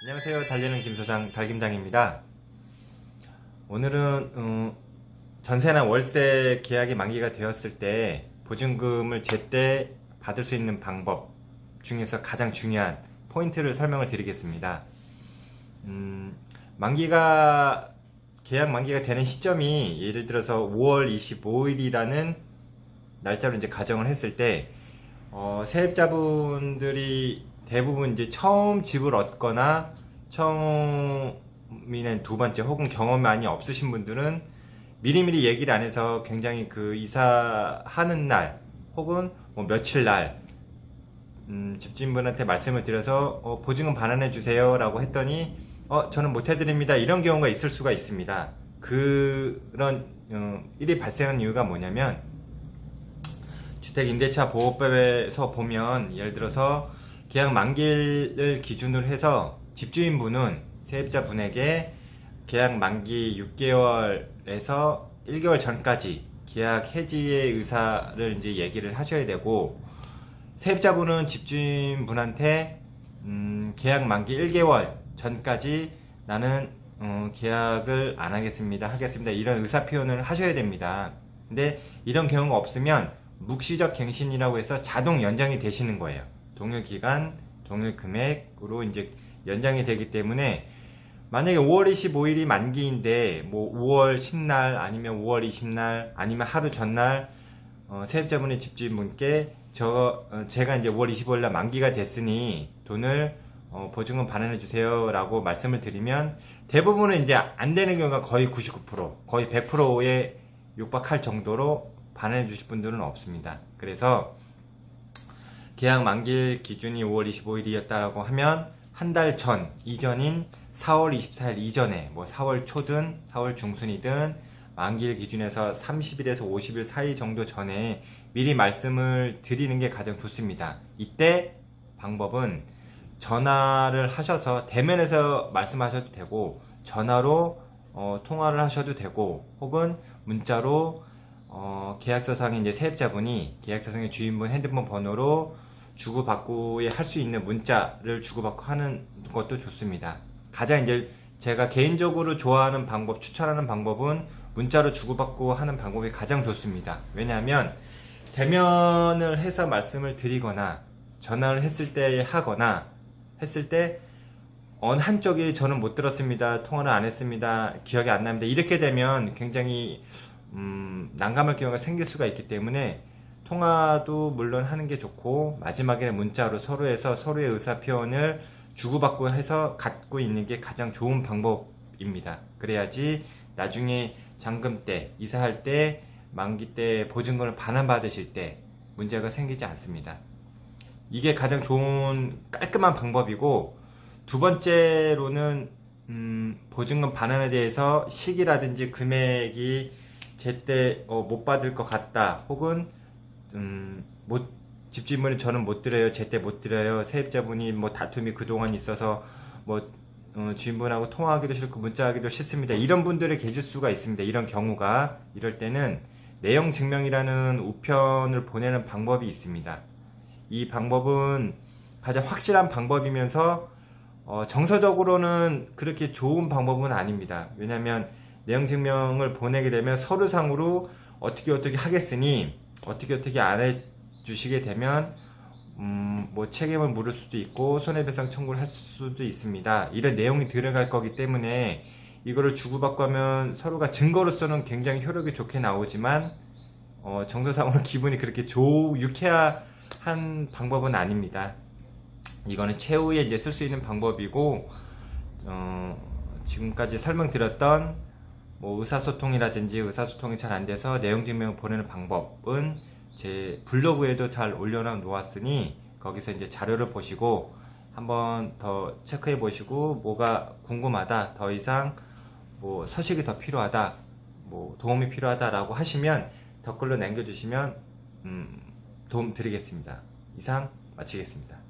안녕하세요. 달리는 김소장 달김장입니다. 오늘은 전세나 월세 계약이 만기가 되었을 때 보증금을 제때 받을 수 있는 방법 중에서 가장 중요한 포인트를 설명을 드리겠습니다. 만기가 계약 만기가 되는 시점이 예를 들어서 5월 25일이라는 날짜로 이제 가정을 했을 때 세입자분들이 대부분 이제 처음 집을 얻거나 처음이는 두 번째 혹은 경험이 많이 없으신 분들은 미리미리 얘기를 안 해서 굉장히 그 이사하는 날 혹은 뭐 며칠 날 집주인분한테 말씀을 드려서 보증금 반환해 주세요 라고 했더니 저는 못 해드립니다 이런 경우가 있을 수가 있습니다. 그런 일이 발생한 이유가 뭐냐면 주택임대차보호법에서 보면 예를 들어서 계약 만기를 기준으로 해서 집주인분은 세입자분에게 계약 만기 6개월에서 1개월 전까지 계약 해지의 의사를 이제 얘기를 하셔야 되고, 세입자분은 집주인분한테 계약 만기 1개월 전까지 나는 계약을 안 하겠습니다 이런 의사 표현을 하셔야 됩니다. 근데 이런 경우가 없으면 묵시적 갱신이라고 해서 자동 연장이 되시는 거예요. 동일 기간, 동일 금액으로 이제 연장이 되기 때문에 만약에 5월 25일이 만기인데 뭐 5월 10날 아니면 5월 20날 아니면 하루 전날 세입자분의 집주인분께 제가 이제 5월 25일 날 만기가 됐으니 돈을 보증금 반환해 주세요 라고 말씀을 드리면 대부분은 이제 안 되는 경우가 거의 99% 거의 100%에 육박할 정도로 반환해 주실 분들은 없습니다. 그래서 계약 만기 기준이 5월 25일이었다라고 하면 한 달 전 이전인 4월 24일 이전에 뭐 4월 초든 4월 중순이든 만기일 기준에서 30일에서 50일 사이 정도 전에 미리 말씀을 드리는 게 가장 좋습니다. 이때 방법은 전화를 하셔서 대면에서 말씀하셔도 되고 전화로 통화를 하셔도 되고 혹은 문자로 계약서상에 이제 세입자분이 계약서상의 주인분 핸드폰 번호로 주고받고에 할 수 있는 문자를 주고받고 하는 것도 좋습니다. 가장 이제 제가 개인적으로 좋아하는 방법, 추천하는 방법은 문자로 주고받고 하는 방법이 가장 좋습니다. 왜냐하면 대면을 해서 말씀을 드리거나 전화를 했을 때 하거나 했을 때 어느 한쪽이 저는 못 들었습니다, 통화를 안 했습니다, 기억이 안 납니다 이렇게 되면 굉장히 난감할 경우가 생길 수가 있기 때문에 통화도 물론 하는 게 좋고 마지막에는 문자로 서로에서 서로의 의사표현을 주고받고 해서 갖고 있는 게 가장 좋은 방법입니다. 그래야지 나중에 잔금 때 이사할 때 만기 때 보증금을 반환받으실 때 문제가 생기지 않습니다. 이게 가장 좋은 깔끔한 방법이고, 두 번째로는 보증금 반환에 대해서 시기라든지 금액이 제때 못 받을 것 같다 혹은 집주인분이 저는 못 드려요, 제때 못 드려요, 세입자분이 뭐 다툼이 그동안 있어서 뭐 주인분하고 통화하기도 싫고 문자하기도 싫습니다 이런 분들이 계실 수가 있습니다. 이런 경우가 이럴 때는 내용 증명이라는 우편을 보내는 방법이 있습니다. 이 방법은 가장 확실한 방법이면서 정서적으로는 그렇게 좋은 방법은 아닙니다. 왜냐하면 내용 증명을 보내게 되면 서류상으로 어떻게 하겠으니 어떻게 안 해주시게 되면 뭐 책임을 물을 수도 있고 손해배상 청구를 할 수도 있습니다. 이런 내용이 들어갈 거기 때문에 이거를 주고받고 하면 서로가 증거로서는 굉장히 효력이 좋게 나오지만 정서상으로 기분이 그렇게 유쾌한 방법은 아닙니다. 이거는 최후에 이제 쓸 수 있는 방법이고, 지금까지 설명드렸던 뭐 의사소통이라든지 의사소통이 잘 안돼서 내용증명을 보내는 방법은 제 블로그에도 잘 올려놔 놓았으니 거기서 이제 자료를 보시고 한번 더 체크해 보시고 뭐가 궁금하다, 더 이상 뭐 서식이 더 필요하다, 뭐 도움이 필요하다 라고 하시면 댓글로 남겨주시면 도움 드리겠습니다. 이상 마치겠습니다.